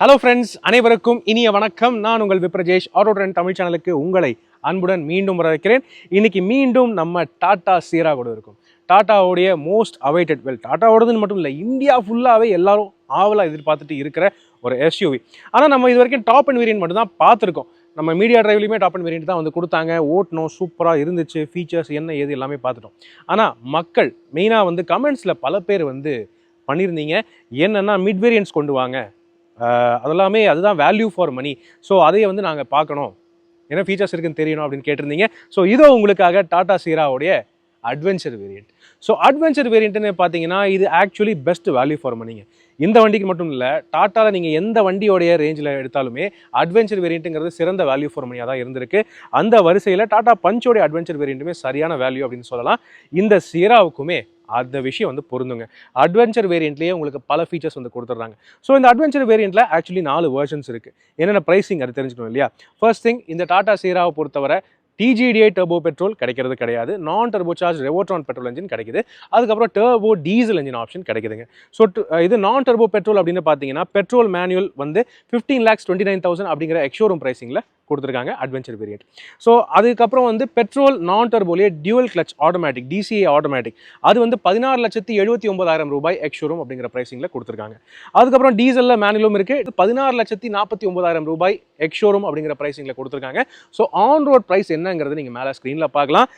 Hello friends, அனைவருக்கும் இனிய வணக்கம். நான் உங்கள் விப்ரஜேஷ். ஆட்டோ ட்ரெண்ட் தமிழ் சேனலுக்கு உங்களை அன்புடன் மீண்டும் வரவேற்கிறேன். இன்னைக்கு மீண்டும் நம்ம டாடா சீரா கூட இருக்கும். டாட்டாவுடைய மோஸ்ட் அவைட்டட், டாட்டாவோடதுன்னு மட்டும் இல்லை, இந்தியா ஃபுல்லாகவே எல்லாரும் ஆவலாக எதிர்பார்த்துட்டு இருக்கிற ஒரு எஸ்யூவி. ஆனால் நம்ம இது வரைக்கும் டாப் அண்ட் வேரியன்ட் மட்டும் தான் பார்த்துருக்கோம். நம்ம மீடியா டிரைவ்லையுமே டாப் அண்ட் வேரியன்ட் தான் வந்து கொடுத்தாங்க. ஓட்டணும், சூப்பராக இருந்துச்சு, ஃபீச்சர்ஸ் என்ன ஏது எல்லாமே பார்த்துட்டோம். ஆனால் மக்கள் மெயினாக வந்து கமெண்ட்ஸில் பல பேர் வந்து பண்ணியிருந்தீங்க, என்னென்னா மிட் வேரியன்ட்ஸ் கொண்டு வாங்க, அதெல்லாமே அதுதான் வேல்யூ ஃபார் மணி. ஸோ அதையே வந்து நாங்கள் பார்க்கணும், என்ன ஃபீச்சர்ஸ் இருக்குன்னு தெரியணும் அப்படின்னு கேட்டிருந்தீங்க. ஸோ இதோ உங்களுக்காக டாடா சீராவுடைய அட்வென்ச்சர் வேரியண்ட். ஸோ அட்வென்ச்சர் வேரியண்ட்னு பார்த்தீங்கன்னா இது ஆக்சுவலி பெஸ்ட் வேல்யூ ஃபார் மணிங்க. இந்த வண்டிக்கு மட்டும் இல்லை, டாட்டாவில் நீங்கள் எந்த வண்டியோடைய ரேஞ்சில் எடுத்தாலுமே அட்வென்ச்சர் வேரியண்ட்டுங்கிறது சிறந்த வேல்யூ ஃபார் மணியாக தான் இருந்திருக்கு. அந்த வரிசையில் டாடா பஞ்சோடைய அட்வென்ச்சர் வேரியண்ட்டுமே சரியான வேல்யூ அப்படின்னு சொல்லலாம். இந்த சீராவுக்குமே அந்த விஷயம் வந்து பொருந்துங்க. அட்வென்ச்சர் வேரியண்ட்லேயே உங்களுக்கு பல ஃபீச்சர்ஸ் வந்து கொடுத்துட்றாங்க. ஸோ இந்த அட்வென்ச்சர் வேரியண்ட்டில் ஆக்சுவலி 4 வெர்ஷன்ஸ் இருக்குது. என்னென்ன ப்ரைஸிங் அது தெரிஞ்சுக்கணும் இல்லையா? ஃபர்ஸ்ட் திங், இந்த டாடா சீராவை பொறுத்தவரை TGDI டர்போ பெட்ரோல் கிடைக்கிறது கிடையாது. நான் turbo charge Revotron petrol engine கிடைக்குது. அதுக்கப்புறம் டர்போ டீசல் என்ஜின் ஆப்ஷன் கிடைக்குதுங்க. ஸோ இது நான் டர்போ பெட்ரோல் அப்படின்னு பார்த்தீங்கன்னா பெட்ரோல் மேனுவல் வந்து 15,29,000 அப்படிங்கிற எக்ஷோரூம் ப்ரைஸிங்கில் கொடுத்துருக்காங்க அட்வென்ச்சர் வேரியண்ட். ஸோ அதுக்கப்புறம் வந்து பெட்ரோல் நான் டர்போலே dual clutch automatic DCA automatic அது வந்து 16,79,000 ரூபாய் எக்ஷோரூம் அப்படிங்கிற ப்ரைஸிங்கில் கொடுத்துருக்காங்க. அதுக்கப்புறம் டீசலில் மேனுவலும் இருக்குது, 16,49,000 ரூபாய் எக்ஷோரூம் அப்படிங்கிற ப்ரைஸிங்கில் கொடுத்துருக்காங்க. ஸோ ஆன் ரோட் ப்ரைஸ் என்னங்கிறது நீங்கள் மேலே ஸ்க்ரீனில் பார்க்கலாம்.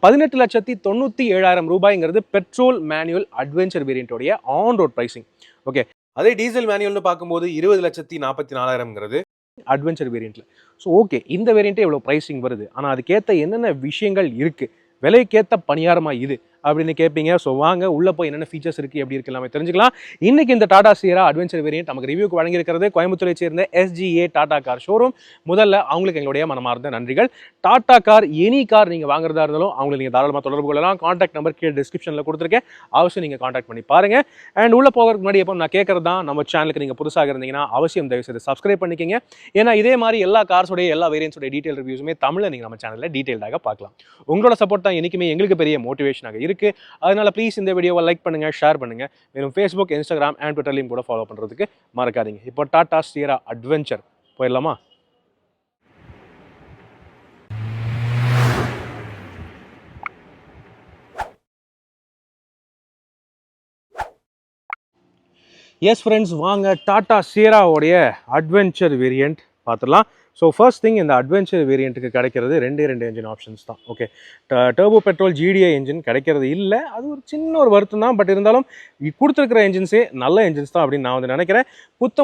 18,97,000 ரூபாய்ங்கிறது பெட்ரோல் மேனுவல் அட்வென்ச்சர் வேரியண்ட்டோடைய ஆன் ரோட் ப்ரைஸிங். ஓகே, அதே டீசல் மேனுவல்னு பார்க்கும்போது 20,44,000ங்கிறது அட்வென்ச்சர் வேரியண்ட்ல. ஸோ ஓகே, இந்த வேரியண்ட்டே இவ்வளோ ப்ரைஸிங் வருது, ஆனால் அதுக்கேற்ற என்னென்ன விஷயங்கள் இருக்குது, விலைக்கேற்ற பணியாரமா இது அப்படின்னு கேட்பீங்க. ஸோ வாங்க உள்ளே போய் என்னென்ன ஃபீச்சர்ஸ் இருக்குது, எப்படி இருக்கு எல்லாமே தெரிஞ்சுக்கலாம். இன்னைக்கு இந்த டாடா சீரா அட்வென்ச்சர் வேரியண்ட் நமக்கு ரிவ்யூக்கு வழங்கியிருக்கிறது கோயம்புத்தூரை சேர்ந்த SGA டாடா கார் ஷோரூம். முதல்ல அவங்களுக்கு எங்களுடைய மனமார்ந்த நன்றிகள். டாடா கார் எனி கார் நீங்கள் வாங்குறதா இருந்தாலும் அவங்களை நீங்கள் தாராளமாக தொடர்பு கொள்ளலாம். கான்டாக்ட் நம்பர் கீழே டிஸ்கிரிப்ஷனில் கொடுத்துருக்கேன், அவசியம் நீங்கள் கான்டாக்ட் பண்ணி பாருங்க. அண்ட் உள்ளே போகிறதுக்கு முன்னாடி எப்போ நான் கேட்கறது தான், நம்ம சேனலுக்கு நீங்கள் புதுசாக இருந்தீங்கன்னா அவசியம் தயவுசெய்து சப்ஸ்கிரைப் பண்ணிக்கிங்க. ஏன்னா இதே மாதிரி எல்லா கார்ஸோடைய எல்லா வேரியன்ஸோடைய டீட்டெயில் ரிவ்யூஸுமே தமிழில் நீங்கள் நம்ம சேனலில் டீட்டெயில்டாக பார்க்கலாம். உங்களோட சப்போர்ட் தான் என்றைக்குமே எங்களுக்கு பெரிய மோட்டிவேஷனாக இருக்குது. அதனால ப்ளீஸ் இந்த வீடியோவை லைக் பண்ணுங்க, ஷேர் பண்ணுங்க. மேலும் ஃபேஸ்புக், இன்ஸ்டாகிராம் அண்ட் ட்விட்டர்லையும் கூட ஃபாலோ பண்ணுறதுக்கு மறக்காதீங்க. இப்போ டாடா சீரா அட்வென்ச்சர் போயிடலாமா? எஸ் ஃப்ரெண்ட்ஸ், வாங்க டாடா சீராவோடைய அட்வென்ச்சர் வேரியண்ட் பார்த்துடலாம். ஸோ ஃபர்ஸ்ட் திங், இந்த அட்வென்ச்சர் வேரியண்ட்டுக்கு கிடைக்கிறது ரெண்டு என்ஜின் ஆப்ஷன்ஸ் தான். Okay, turbo petrol GDI engine கிடைக்கிறது இல்லை, அது ஒரு சின்ன ஒரு வருத்தம் தான். பட் இருந்தாலும் கொடுத்துருக்கிற என்ஜின்ஸே நல்ல என்ஜின்ஸ் தான் அப்படின்னு நான் வந்து நினைக்கிறேன்.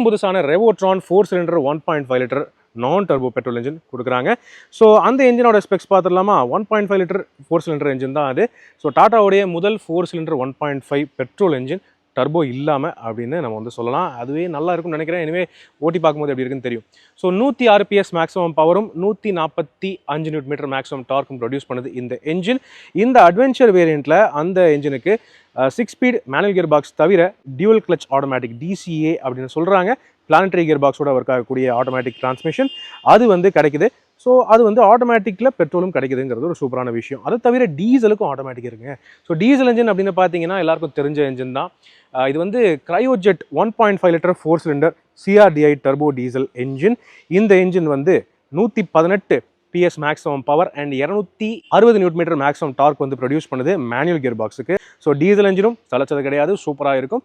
புதுசான ரெவோட்ரான் 4 சிலிண்டர் 1.5 லிட்டர் நான் டர்போ பெட்ரோல் என்ஜின் கொடுக்குறாங்க. ஸோ அந்த என்ஜினோட ஸ்பெக்ஸ் பார்த்துடலாமா? 1.5 லிட்டர் 4 சிலிண்டர் என்ஜின் தான் அது. ஸோ டாட்டாவுடைய முதல் 4 சிலிண்டர் 1.5 பெட்ரோல் என்ஜின் டர்போ இல்லாமல் அப்படின்னு நம்ம வந்து சொல்லலாம். அதுவே நல்லா இருக்கும்னு நினைக்கிறேன். எனவே ஓட்டி பார்க்கும்போது எப்படி இருக்குன்னு தெரியும். ஸோ 106 PS மேக்ஸிமம் பவரும் 145 Nm மேக்ஸிமம் டார்க்கும் ப்ரொடியூஸ் பண்ணுது இந்த என்ஜின். இந்த அட்வென்ச்சர் வேரியண்ட்டில் அந்த என்ஜினுக்கு 6 ஸ்பீட் மேனுவல் கியர் பாக்ஸ் தவிர டியூவல் கிளச் ஆட்டோமேட்டிக் DCA அப்படின்னு சொல்கிறாங்க, பிளானட்டரி கியர் பாக்ஸோட ஒர்க் ஆகக்கூடிய ஆட்டோமேட்டிக் டிரான்ஸ்மிஷன் அது வந்து கிடைக்குது. ஸோ அது வந்து ஆட்டோமேட்டிக்கில் பெட்ரோலும் கிடைக்குதுங்கிறது ஒரு சூப்பரான விஷயம். அதை தவிர டீசலுக்கும் ஆட்டோமேட்டிக் இருக்குங்க. ஸோ டீசல் என்ஜின் அப்படின்னு பார்த்தீங்கன்னா எல்லாருக்கும் தெரிஞ்ச என்ஜின் தான். இது வந்து கிரையோஜெட் 1.5 litre 4 cylinder CRDI turbo diesel engine. இந்த என்ஜின் வந்து 118 PS maximum power and 260 Nm maximum dark வந்து ப்ரொடியூஸ் பண்ணுது மேனுவல் கியர் பாக்ஸுக்கு. ஸோ டீசல் என்ஜினும் தலைச்சது கிடையாது, சூப்பராக இருக்கும்.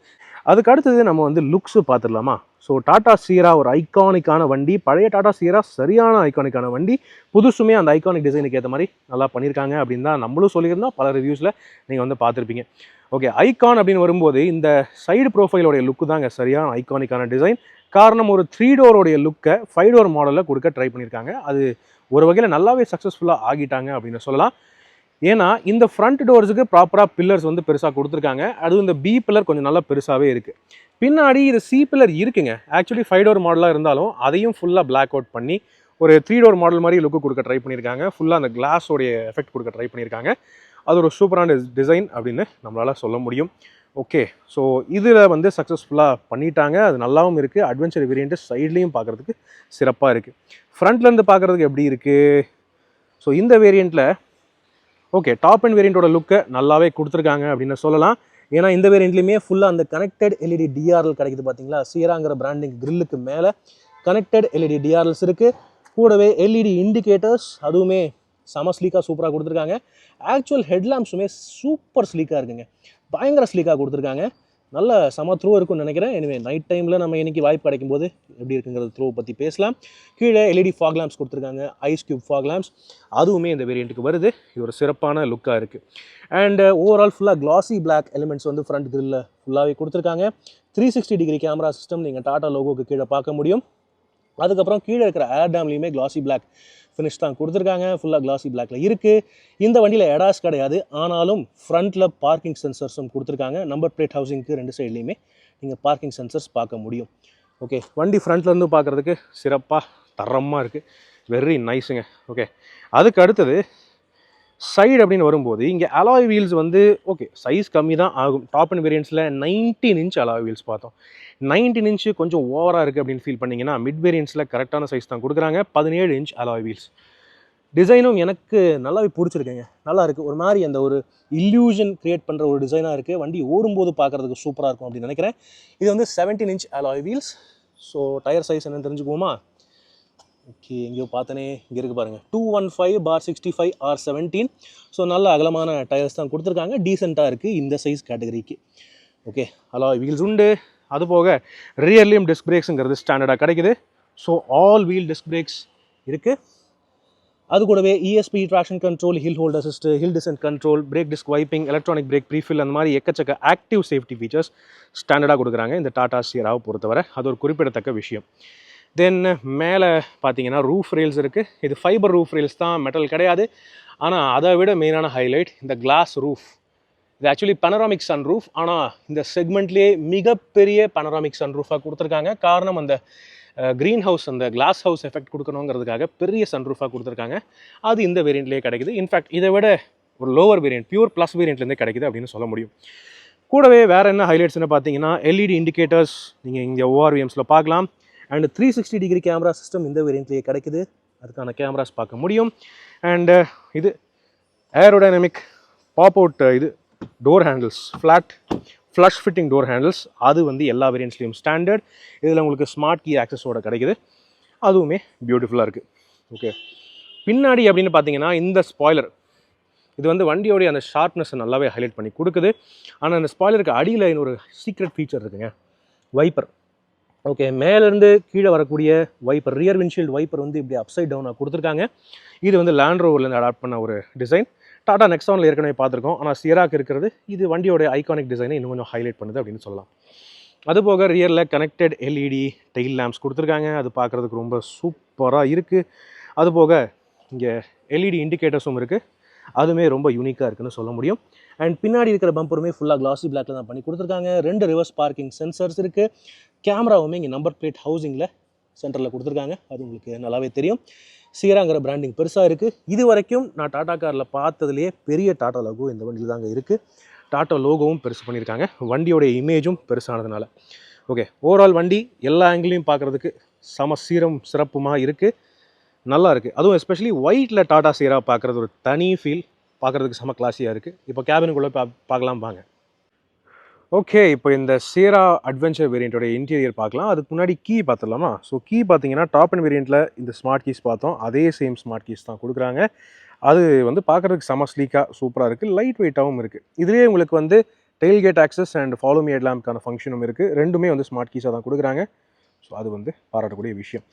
அதுக்கு அடுத்தது நம்ம வந்து லுக்ஸு பார்த்துடலாமா? ஸோ டாடா சீரா ஒரு ஐகானிக்கான வண்டி. பழைய டாடா சீரா சரியான ஐகானிக்கான வண்டி. புதுசுமே அந்த ஐகானிக் டிசைனுக்கு ஏற்ற மாதிரி நல்லா பண்ணியிருக்காங்க அப்படின்னு தான் நம்மளும் சொல்லியிருந்தோம், பல ரிவ்யூஸில் நீங்கள் வந்து பார்த்துருப்பீங்க. ஓகே, ஐகான் அப்படின்னு வரும்போது இந்த சைடு ப்ரோஃபைலோடைய லுக்கு தாங்க சரியான ஐகானிக்கான டிசைன். காரணம், ஒரு 3 டோரோடைய லுக்கை 5 டோர் மாடலில் கொடுக்க ட்ரை பண்ணியிருக்காங்க. அது ஒரு வகையில் நல்லாவே சக்ஸஸ்ஃபுல்லாக ஆகிட்டாங்க அப்படின்னு சொல்லலாம். ஏன்னா இந்த ஃப்ரண்ட் டோர்ஸுக்கு ப்ராப்பராக பில்லர்ஸ் வந்து பெருசாக கொடுத்துருக்காங்க. அதுவும் இந்த B பில்லர் கொஞ்சம் நல்லா பெருசாகவே இருக்குது. பின்னாடி இது C பில்லர் இருக்குங்க. ஆக்சுவலி 5 டோர் மாடலாக இருந்தாலும் அதையும் ஃபுல்லாக பிளாக் அவுட் பண்ணி ஒரு 3 டோர் மாடல் மாதிரி லுக்கு கொடுக்க ட்ரை பண்ணியிருக்காங்க. ஃபுல்லாக அந்த கிளாஸோடைய எஃபெக்ட் கொடுக்க ட்ரை பண்ணியிருக்காங்க. அது ஒரு சூப்பரான டிசைன் அப்படின்னு நம்மளால் சொல்ல முடியும். ஓகே, ஸோ இதில் வந்து சக்ஸஸ்ஃபுல்லாக பண்ணிட்டாங்க. அது நல்லாவும் இருக்குது. அட்வென்ச்சர் வேரியண்ட்டு சைட்லேயும் பார்க்குறதுக்கு சிறப்பாக இருக்குது. ஃப்ரண்ட்லேருந்து பார்க்குறதுக்கு எப்படி இருக்குது? ஸோ இந்த வேரியண்ட்டில் ஓகே, டாப் அண்ட் வேரியண்ட்டோட லுக்கை நல்லாவே கொடுத்துருக்காங்க அப்படின்னு சொல்லலாம். ஏன்னா இந்த வேரியண்ட்லையுமே ஃபுல்லாக அந்த கனெக்டட் எல்இடி டிஆர்எல் கிடைக்குது பார்த்தீங்களா, சியராங்கிற பிராண்டிங் கிரில்லுக்கு மேலே கனெக்டட் எல்இடி டிஆர்எல்ஸ் இருக்குது. கூடவே எல்இடி இண்டிகேட்டர்ஸ் அதுவுமே செம ஸ்லீக்காக சூப்பராக கொடுத்துருக்காங்க. ஆக்சுவல் ஹெட்லாம்ப்ஸுமே சூப்பர் ஸ்லீக்காக இருக்குங்க, பயங்கர ஸ்லீக்காக கொடுத்துருக்காங்க. நல்ல செம த்ரோ இருக்கும்னு நினைக்கிறேன். எனவே நைட் டைமில் நம்ம இன்றைக்கி வாய்ப்பு கிடைக்கும் போது எப்படி இருக்குங்கிறது த்ரோ பற்றி பேசலாம். கீழே எல்இடி ஃபாக் லேம்ப்ஸ் கொடுத்துருக்காங்க, ஐஸ் கியூப் ஃபாக் லேம்ப்ஸ், அதுவுமே இந்த வேரியண்ட்டுக்கு வருது. இது ஒரு சிறப்பான லுக்காக இருக்குது. அண்ட் ஓவரால் ஃபுல்லாக கிளாசி பிளாக் எலிமெண்ட்ஸ் வந்து ஃப்ரண்ட் கிரில்லில் ஃபுல்லாகவே கொடுத்துருக்காங்க. 360 டிகிரி கேமரா சிஸ்டம் நீங்கள் டாடா லோகோக்கு கீழே பார்க்க முடியும். அதுக்கப்புறம் கீழே இருக்கிற ஏர் டேம்லேயுமே கிளாசி பிளாக் ஃபினிஷ் தான் கொடுத்துருக்காங்க, ஃபுல்லாக கிளாசி பிளாக்கில் இருக்குது. இந்த வண்டியில் எடாஸ் கிடையாது, ஆனாலும் ஃப்ரண்ட்டில் பார்க்கிங் சென்சர்ஸும் கொடுத்துருக்காங்க. நம்பர் பிளேட் ஹவுசிங்க்கு 2 சைட்லேயுமே நீங்கள் பார்க்கிங் சென்சர்ஸ் பார்க்க முடியும். ஓகே, வண்டி ஃப்ரண்ட்லேருந்து பார்க்குறதுக்கு சிறப்பாக தரமாக இருக்குது, வெரி நைஸுங்க. ஓகே, அதுக்கு அடுத்தது சைடு அப்படின்னு வரும்போது இங்கே அலாய் வீல்ஸ் வந்து ஓகே சைஸ் கம்மி தான் ஆகும். டாப் அண்ட் வேரியன்ஸில் 19 இன்ச் அலாய் வீல்ஸ் பார்த்தோம். 19 இன்ச்சு கொஞ்சம் ஓவராக இருக்குது அப்படின்னு ஃபீல் பண்ணிங்கன்னா மிட் வேரியன்ஸில் கரெக்டான சைஸ் தான் கொடுக்குறாங்க. 17 இன்ச் அலாய் வீல்ஸ். டிசைனும் எனக்கு நல்லாவே பிடிச்சிருக்குங்க, நல்லா இருக்குது. ஒரு மாதிரி அந்த ஒரு இல்யூஷன் க்ரியேட் பண்ணுற ஒரு டிசைனாக இருக்குது. வண்டி ஓடும்போது பார்க்குறதுக்கு சூப்பராக இருக்கும் அப்படின்னு நினைக்கிறேன். இது வந்து 17 inch alloy wheels. So tyre size என்னன்னு தெரிஞ்சுக்குவோமா? ஓகே, எங்கேயோ பார்த்தனே, இங்கே இருக்குது பாருங்கள், 215/65 R17. ஸோ நல்ல அகலமான டயர்ஸ் தான் கொடுத்துருக்காங்க, டீசெண்டாக இருக்குது இந்த சைஸ் கேட்டகரிக்கு. ஓகே, அலாய் வீல்ஸ் உண்டு. அது போக ரியர்லியும் டிஸ்க் பிரேக்ஸுங்கிறது ஸ்டாண்டர்டாக கிடைக்குது. So all wheel disc brakes இருக்குது. அது கூடவே ESP traction control, hill hold assist, hill descent control, brake disc wiping, electronic brake prefill, அந்த மாதிரி எக்கச்சக்க ஆக்டிவ் சேஃப்டி ஃபீச்சர்ஸ் ஸ்டாண்டர்டாக கொடுக்குறாங்க இந்த டாடா சியராவை பொறுத்தவரை. அது ஒரு குறிப்பிடத்தக்க விஷயம். தென் மேலே பார்த்தீங்கன்னா ரூஃப் ரெயில்ஸ் இருக்குது. இது ஃபைபர் ரூஃப் ரெயில்ஸ் தான், மெட்டல் கிடையாது. ஆனால் அதை விட மெயினான ஹைலைட் இந்த கிளாஸ் ரூஃப். இது ஆக்சுவலி பனராமிக் சன் ரூஃப், ஆனால் இந்த செக்மெண்ட்லேயே மிகப்பெரிய பனராமிக் சன் ரூஃபாக கொடுத்துருக்காங்க. காரணம் அந்த க்ரீன் ஹவுஸ், அந்த கிளாஸ் ஹவுஸ் எஃபெக்ட் கொடுக்கணுங்கிறதுக்காக பெரிய சன் ரூஃபாக கொடுத்துருக்காங்க. அது இந்த வேரியண்ட்லேயே கிடைக்குது. இன்ஃபேக்ட் இதை விட ஒரு லோவர் வேரியண்ட், பியூர் ப்ளஸ் வேரியண்ட்லேருந்தே கிடைக்குது அப்படின்னு சொல்ல முடியும். கூடவே வேறு என்ன ஹைலைட்ஸ்னு பார்த்தீங்கன்னா எல்இடி இண்டிகேட்டர்ஸ் நீங்கள் இங்கே ORVMஸில் பார்க்கலாம். அண்ட் 360 டிகிரி கேமரா சிஸ்டம் இந்த வேரியண்ட்லேயே கிடைக்குது, அதுக்கான கேமராஸ் பார்க்க முடியும். அண்டு இது ஏரோடைனமிக் பாப் அவுட் இது door handles, flush fitting door handles, அது வந்து எல்லா வேரியண்ட்ஸ்லேயும் ஸ்டாண்டர்ட். இதில் உங்களுக்கு ஸ்மார்ட் கீ ஆக்சஸோட கிடைக்குது, அதுவுமே பியூட்டிஃபுல்லாக இருக்குது. ஓகே, பின்னாடி அப்படின்னு பார்த்தீங்கன்னா இந்த ஸ்பாய்லர், இது வந்து வண்டியோடைய அந்த ஷார்ப்னஸை நல்லாவே ஹைலைட் பண்ணி கொடுக்குது. ஆனால் அந்த ஸ்பாய்லருக்கு அடியில் ஒரு சீக்ரெட் ஃபீச்சர் இருக்குங்க, வைப்பர். ஓகே, மேலேருந்து கீழே வரக்கூடிய வைப்பர், ரியர் விண்ட்ஷீல்டு வைப்பர் வந்து இப்படி அப்சைட் டவுனாக கொடுத்துருக்காங்க. இது வந்து லேண்ட் ரோவர்லேருந்து அடாப்ட் பண்ண ஒரு டிசைன். டாடா நெக்ஸானில் ஏற்கனவே பார்த்துருக்கோம், ஆனால் சியராக்கு இருக்கிறது இது வண்டியோட ஐகானிக் டிசைனை இன்னும் கொஞ்சம் ஹைலைட் பண்ணுது அப்படின்னு சொல்லலாம். அதுபோக ரியரில் கனெக்டட் எல்இடி டெயில் லேம்ப்ஸ் கொடுத்துருக்காங்க, அது பார்க்குறதுக்கு ரொம்ப சூப்பராக இருக்குது. அதுபோக இங்கே எல்இடி இண்டிகேட்டர்ஸும் இருக்குது, அதுவுமே ரொம்ப யூனிக்காக இருக்குன்னு சொல்ல முடியும். அண்ட் பின்னாடி இருக்கிற பம்பருமே ஃபுல்லாக கிளாசி பிளாக்ல தான் பண்ணி கொடுத்துருக்காங்க. 2 ரிவர்ஸ் பார்க்கிங் சென்சர்ஸ் இருக்குது. கேமராவுமே இங்கே நம்பர் பிளேட் ஹவுசிங்கில் சென்டரில் கொடுத்துருக்காங்க, அது உங்களுக்கு நல்லாவே தெரியும். சியராங்கிற பிராண்டிங் பெருசாக இருக்குது. இது வரைக்கும் நான் டாடா காரில் பார்த்ததுலேயே பெரிய டாடா லோகோ இந்த வண்டியில் தாங்க இருக்குது. டாடா லோகோவும் பெருசு பண்ணியிருக்காங்க, வண்டியோடைய இமேஜும் பெருசானதுனால. ஓகே, ஓவரால் வண்டி எல்லா ஆங்கிலையும் பார்க்குறதுக்கு சிறப்புமாக இருக்குது, நல்லா இருக்குது. அதுவும் எஸ்பெஷலி ஒயிட்டில் டாடா சியரா பார்க்குறது ஒரு தனி ஃபீல், பார்க்குறதுக்கு செம கிளாஸியாக இருக்குது. இப்போ கேபினுக்குள்ளே பார்க்கலாம் வாங்க. ஓகே, இப்போ இந்த சியரா அட்வென்ச்சர் வேரியண்ட்டோட இன்டீரியர் பார்க்கலாம். அதுக்கு முன்னாடி கீ பார்த்துடலாமா? ஸோ கீ பார்த்தீங்கன்னா டாப் அண்ட் வேரியண்ட்டில் இந்த ஸ்மார்ட் கீஸ் பார்த்தோம், அதே சேம் ஸ்மார்ட் கீஸ் தான் கொடுக்குறாங்க. அது வந்து பார்க்குறதுக்கு செம ஸ்லீக்காக சூப்பராக இருக்குது, லைட் வெயிட்டாகவும் இருக்குது. இதுலேயே உங்களுக்கு வந்து tailgate access and follow me ஹெட்லாம்ப்க்கான ஃபங்க்ஷனும் இருக்குது. ரெண்டுமே வந்து ஸ்மார்ட் கீஸாக தான் கொடுக்குறாங்க. ஸோ அது வந்து பாராட்டக்கூடிய விஷயம்.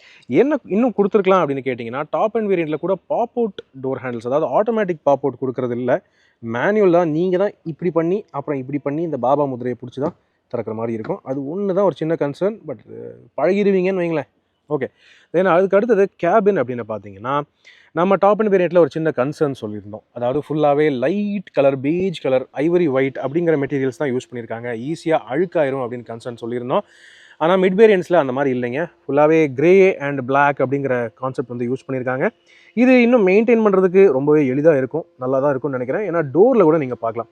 என்ன இன்னும் கொடுத்துருக்கலாம் அப்படின்னு கேட்டிங்கன்னா, டாப் அண்ட் வேரியண்ட்டில் கூட பாப் அவுட் டோர் ஹேண்டில்ஸ், அதாவது ஆட்டோமேட்டிக் பாப் அவுட் கொடுக்குறது இல்லை, மேனுவல் தான். நீங்கள் தான் இப்படி பண்ணி அப்புறம் இப்படி பண்ணி இந்த பாபா முதிரையை பிடிச்சி தான் திறக்கிற மாதிரி இருக்கும். அது ஒன்று தான் ஒரு சின்ன கன்சர்ன், பட் பழகிடுவீங்கன்னு வைங்களேன். ஓகே, தென் அதுக்கு அடுத்தது கேபின் அப்படின்னு பார்த்தீங்கன்னா, நம்ம டாப் அண்ட் வேரியண்ட்டில் ஒரு சின்ன கன்சர்ன் சொல்லியிருந்தோம். அதாவது ஃபுல்லாகவே light colour, peach colour, Ivory white அப்படிங்கிற மெட்டீரியல்ஸ் தான் யூஸ் பண்ணியிருக்காங்க, ஈஸியாக அழுக்காயிரும் அப்படின்னு கன்சர்ன் சொல்லியிருந்தோம். ஆனால் மிட் வேரியன்ட்ஸில் அந்த மாதிரி இல்லைங்க, ஃபுல்லாகவே கிரே அண்ட் பிளாக் அப்படிங்கிற கான்செப்ட் வந்து யூஸ் பண்ணியிருக்காங்க. இது இன்னும் மெயின்டைன் பண்ணுறதுக்கு ரொம்பவே எளிதாக இருக்கும், நல்லா தான் இருக்கும்னு நினைக்கிறேன். ஏன்னா டோரில் கூட நீங்கள் பார்க்கலாம்,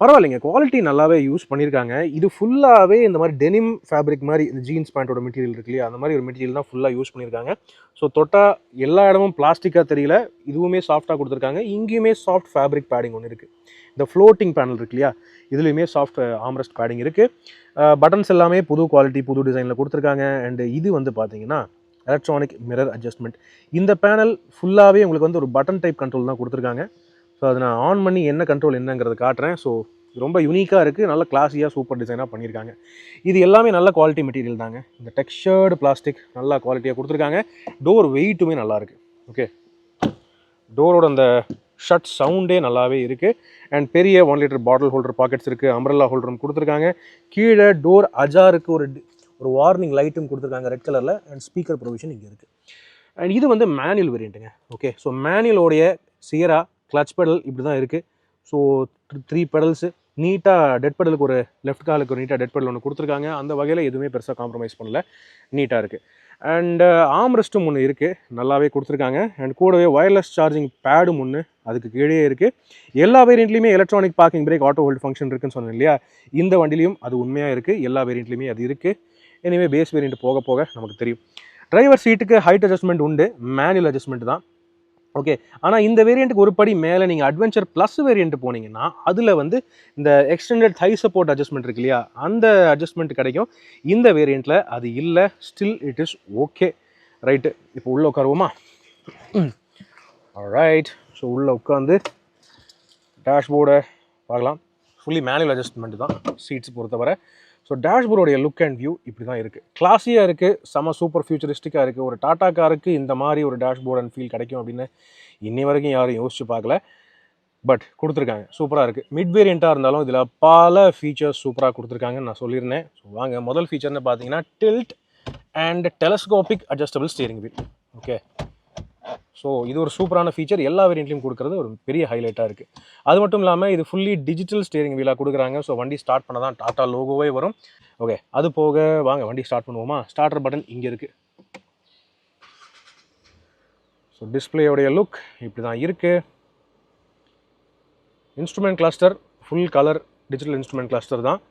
பரவாயில்லைங்க, குவாலிட்டி நல்லாவே யூஸ் பண்ணியிருக்காங்க. இது ஃபுல்லாகவே இந்த மாதிரி டெனிம் ஃபேப்ரிக் மாதிரி, இந்த ஜீன்ஸ் பேண்ட்டோட மெட்டீரியல் இருக்கு இல்லையா, அந்த மாதிரி ஒரு மெட்டீரியல் தான் ஃபுல்லாக யூஸ் பண்ணியிருக்காங்க. ஸோ தொட்டால் எல்லா இடமும் பிளாஸ்டிக்காக தெரியல, இதுவுமே சாஃப்டாக கொடுத்துருக்காங்க. இங்கேயுமே சாஃப்ட் ஃபேப்ரிக் பேடிங் ஒன்று இருக்குது. இந்த ஃப்ளோட்டிங் பேனல் இருக்கு இல்லையா, இதுலேயுமே சாஃப்ட் ஆம்ரெஸ்ட் பேடிங் இருக்குது. பட்டன்ஸ் எல்லாமே புது குவாலிட்டி புது டிசைனில் கொடுத்துருக்காங்க. அண்டு இது வந்து பார்த்தீங்கன்னா எலக்ட்ரானிக் மிரர் அட்ஜஸ்ட்மெண்ட். இந்த பேனல் ஃபுல்லாகவே உங்களுக்கு வந்து ஒரு பட்டன் டைப் கண்ட்ரோல் தான் கொடுத்துருக்காங்க. ஸோ அதை நான் ஆன் பண்ணி என்ன கண்ட்ரோல் என்னங்கிறது காட்டுறேன். ஸோ ரொம்ப யூனிக்காக இருக்குது, நல்ல கிளாஸியாக சூப்பர் டிசைனாக பண்ணியிருக்காங்க. இது எல்லாமே நல்ல குவாலிட்டி மெட்டீரியல் தாங்க. இந்த டெக்ஸ்சர்டு பிளாஸ்டிக் நல்லா குவாலிட்டியாக கொடுத்துருக்காங்க. டோர் வெயிட்டுமே நல்லாயிருக்கு. ஓகே, டோரோட அந்த ஷட் சவுண்டே நல்லாவே இருக்குது. அண்ட் பெரிய 1 லிட்டர் பாட்டில் ஹோல்டர் பாக்கெட்ஸ் இருக்குது, அம்ப்ரெல்லா ஹோல்டரும் கொடுத்துருக்காங்க. கீழே டோர் அஜாருக்கு ஒரு வார்னிங் லைட்டும் கொடுத்துருக்காங்க ரெட் கலரில். அண்ட் ஸ்பீக்கர் ப்ரொவிஷன் இங்கே இருக்குது. அண்ட் இது வந்து மேனுவல் வேரியண்ட்டுங்க. ஓகே, ஸோ மேனுவலோடைய சியரா கிளச் பெடல் இப்படி தான் இருக்குது. ஸோ 3 பெடல்ஸு நீட்டாக, டெட் பெடலுக்கு ஒரு லெஃப்ட் காலுக்கு ஒரு நீட்டாக டெட் பெடல் ஒன்று கொடுத்துருக்காங்க. அந்த வகையில் எதுவுமே பெருசாக காம்ப்ரமைஸ் பண்ணல, நீட்டாக இருக்குது. அண்டு ஆம்ரெஸ்ட்டும் ஒன்று இருக்குது, நல்லாவே கொடுத்துருக்காங்க. அண்ட் கூடவே ஒயர்லெஸ் சார்ஜிங் பேடும் ஒன்று அதுக்கு கீழே இருக்குது. எல்லா வேரியண்ட்லையுமே electronic parking brake auto hold function இருக்குன்னு சொன்னேன் இல்லையா, இந்த வண்டிலையும் அது உண்மையாக இருக்குது. எல்லா வேரியண்ட்லையுமே அது இருக்குது. எனிவே பேஸ் வேரியண்ட் போக போக நமக்கு தெரியும். டிரைவர் சீட்டுக்கு ஹைட் அட்ஜஸ்ட்மெண்ட் உண்டு, மேனுவல் அட்ஜஸ்ட்மெண்ட் தான். ஓகே, ஆனால் இந்த வேரியண்ட்டுக்கு ஒரு படி மேலே நீங்கள் அட்வென்ச்சர் ப்ளஸ் வேரியண்ட் போனீங்கன்னா அதில் வந்து இந்த எக்ஸ்டெண்டட் ஹை சப்போர்ட் அட்ஜஸ்ட்மெண்ட் இருக்கு இல்லையா, அந்த அட்ஜஸ்ட்மெண்ட் கிடைக்கும். இந்த வேரியண்ட்டில் அது இல்லை. Still it is okay. Right, இப்போ உள்ளே உட்காருவோமா? ரைட், ஸோ உள்ளே உட்காந்து டேஷ்போர்டை பார்க்கலாம். ஃபுல்லி மேனுவல் அட்ஜஸ்ட்மெண்ட் தான் சீட்ஸ் பொறுத்தவரை. ஸோ டேஷ்போர்டோடைய லுக் அண்ட் வியூ இப்படி தான் இருக்குது. கிளாஸியாக இருக்குது, செம சூப்பர் ஃபியூச்சரிஸ்டிக்காக இருக்குது. ஒரு டாடா காருக்கு இந்த மாதிரி ஒரு டேஷ்போர்ட் அண்ட் ஃபீல் கிடைக்கும் அப்படின்னு இன்னி வரைக்கும் யாரும் யோசிச்சு பார்க்கல. பட் கொடுத்துருக்காங்க, சூப்பராக இருக்குது. மிட் வேரியண்ட்டாக இருந்தாலும் இதில் பல ஃபீச்சர்ஸ் சூப்பராக கொடுத்துருக்காங்கன்னு நான் சொல்லியிருந்தேன். ஸோ வாங்க, முதல் ஃபீச்சர்னு பார்த்தீங்கன்னா tilt and telescopic adjustable steering wheel. Okay, so இது ஒரு சூப்பரான ஃபீச்சர், எல்லா வேரியண்ட்லையும் கொடுக்குறது ஒரு பெரிய ஹைலைட்டாக இருக்குது. அது மட்டும் இல்லாமல் இது ஃபுல்லி டிஜிட்டல் ஸ்டீரிங் வீலாக கொடுக்குறாங்க. ஸோ வண்டி ஸ்டார்ட் பண்ண தான் டாட்டா லோகோவே வரும். ஓகே, அது போக வாங்க வண்டி ஸ்டார்ட் பண்ணுவோமா? ஸ்டார்டர் பட்டன் இங்கே இருக்குது. ஸோ டிஸ்பிளேயோடைய லுக் இப்படி தான் இருக்குது. Instrument cluster full colour digital instrument cluster தான்.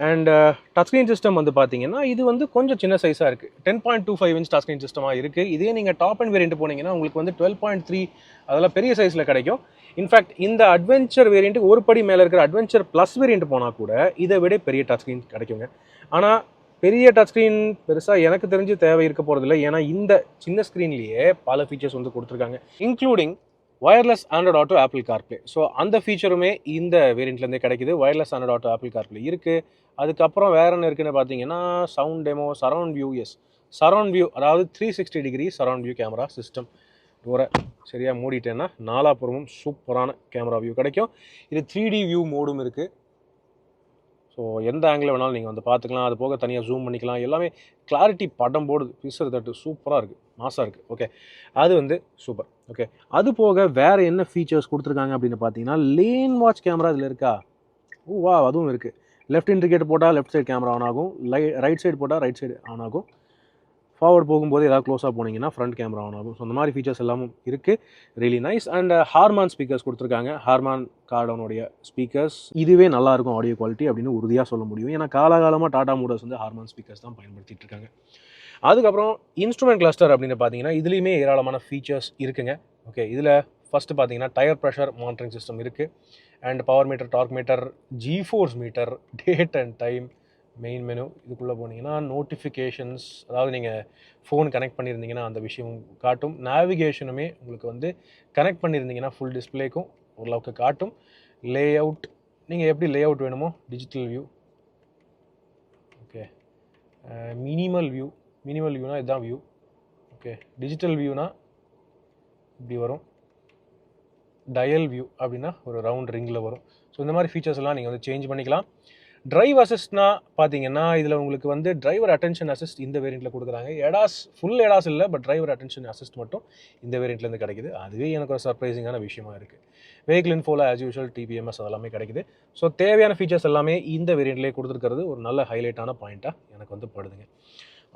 அண்ட் டச் ஸ்க்ரீன் சிஸ்டம் வந்து பார்த்தீங்கன்னா இது வந்து கொஞ்சம் சின்ன சைஸாக இருக்குது. 10.25 இன்ச் டச் ஸ்க்ரீன் சிஸ்டமாக இருக்குது. இதே நீங்கள் டாப் அண்ட் வேரியண்ட் போனீங்கன்னா உங்களுக்கு வந்து 12.3 அதெல்லாம் பெரிய சைஸில் கிடைக்கும். இன்ஃபேக்ட் இந்த அட்வென்ச்சர் வேரியண்ட்டுக்கு ஒரு படி மேலே இருக்கிற அட்வென்ச்சர் ப்ளஸ் வேரியண்ட் போனால் கூட இதை விட பெரிய டச் ஸ்க்ரீன் கிடைக்குங்க. ஆனால் பெரிய டச் ஸ்க்ரீன் பெருசாக எனக்கு தெரிஞ்சு தேவை இருக்க போகிறதில்ல. ஏன்னா இந்த சின்ன ஸ்க்ரீன்லேயே பல ஃபீச்சர்ஸ் வந்து கொடுத்துருக்காங்க, including wireless Android auto Apple CarPlay. So அந்த ஃபீச்சருமே இந்த வேரியண்ட்லேருந்தே கிடைக்குது. Wireless Android auto Apple CarPlay இருக்குது. அதுக்கப்புறம் வேறு என்ன இருக்குன்னு பார்த்தீங்கன்னா sound demo, surround view. Yes, surround view, அதாவது 360 degree surround view camera system. டோரை சரியாக மூடிட்டேன்னா நாலாப்புறமும் சூப்பரான கேமரா வியூ கிடைக்கும். இது 3D வியூ மோடும் இருக்குது. ஸோ எந்த ஆங்கிளில் வேணாலும் நீங்கள் வந்து பார்த்துக்கலாம். அது போக தனியாக ஜூம் பண்ணிக்கலாம். எல்லாமே கிளாரிட்டி படம் போடுது, பிக்சர் தட்டு சூப்பராக இருக்குது, மாசாக இருக்குது. ஓகே, அது வந்து சூப்பர். ஓகே, அது போக வேறு என்ன ஃபீச்சர்ஸ் கொடுத்துருக்காங்க அப்படின்னு பார்த்தீங்கன்னா லேன் வாட்ச் கேமரா இதில் இருக்கா? வா, அதுவும் இருக்குது. லெஃப்ட் இண்டிகேட்டர் போட்டால் லெஃப்ட் சைடு கேமரா ஆன் ஆகும், ரைட் சைடு போட்டால் ரைட் சைடு ஆன் ஆகும். ஃபார்வர்ட் போகும்போது ஏதாவது க்ளோஸாக போனீங்கன்னா ஃப்ரண்ட் கேமரா ஆன் ஆகும். ஸோ அந்த மாதிரி ஃபீச்சர்ஸ் எல்லாமும் இருக்குது. Really nice. And Harman speakers கொடுத்துருக்காங்க. ஹார்மான் கார்டனுடைய ஸ்பீக்கர்ஸ் இதுவே நல்லாயிருக்கும் ஆடியோ குவாலிட்டி அப்படின்னு உறுதியாக சொல்ல முடியும். ஏன்னா காலகாலமாக டாடா மோட்டர்ஸ் வந்து ஹார்மான் ஸ்பீக்கர்ஸ் தான் பயன்படுத்திட்டு இருக்காங்க. அதுக்கப்புறம் இன்ஸ்ட்ருமெண்ட் கிளஸ்டர் அப்படின்னு பார்த்தீங்கன்னா இதுலேயுமே ஏராளமான ஃபீச்சர்ஸ் இருக்குங்க. ஓகே, இதில் ஃபஸ்ட்டு பார்த்தீங்கன்னா டயர் ப்ரெஷர் மானிட்டரிங் சிஸ்டம் இருக்குது. And power meter, torque meter, G-force meter, date and time, main menu. இதுக்குள்ளே போனீங்கன்னா நோட்டிஃபிகேஷன்ஸ், அதாவது நீங்கள் ஃபோன் கனெக்ட் பண்ணியிருந்தீங்கன்னா அந்த விஷயம் காட்டும். நேவிகேஷனுமே உங்களுக்கு வந்து கனெக்ட் பண்ணியிருந்தீங்கன்னா ஃபுல் டிஸ்பிளேக்கும் ஓரளவுக்கு காட்டும். லே அவுட், நீங்கள் எப்படி லே அவுட் வேணுமோ, digital view. Okay, minimal view. Minimal வியூனா இதுதான் வியூ. ஓகே, டிஜிட்டல் வியூனா இப்படி வரும். டயல் வியூ அப்படின்னா ஒரு ரவுண்ட் ரிங்கில் வரும். ஸோ இந்த மாதிரி ஃபீச்சர்ஸ் எல்லாம் நீங்கள் வந்து சேஞ்ச் பண்ணிக்கலாம். டிரைவ் அசிஸ்ட்னா பார்த்தீங்கன்னா இதில் உங்களுக்கு வந்து டிரைவர் அட்டென்ஷன் அசிஸ்ட் இந்த வேரியண்ட்டில் கொடுக்குறாங்க. எடாஸ் ஃபுல் எடாஸ் இல்லை, பட் டிரைவர் அட்டென்ஷன் அசிஸ்ட் மட்டும் இந்த வேரியண்ட்லேருந்து கிடைக்குது. அதுவே எனக்கு ஒரு சர்ப்ரைசிங்கான விஷயமா இருக்குது. வெஹிக்கிள் இன்ஃபோவில் ஆஸ் யூஷுவல் டிபிஎம்எஸ் அதெல்லாமே கிடைக்குது. ஸோ தேவையான ஃபீச்சர்ஸ் எல்லாமே இந்த வேரியண்ட்லேயே கொடுத்துருக்கிறது ஒரு நல்ல ஹைலைட்டான பாயிண்ட்டாக எனக்கு வந்து படுதுங்க.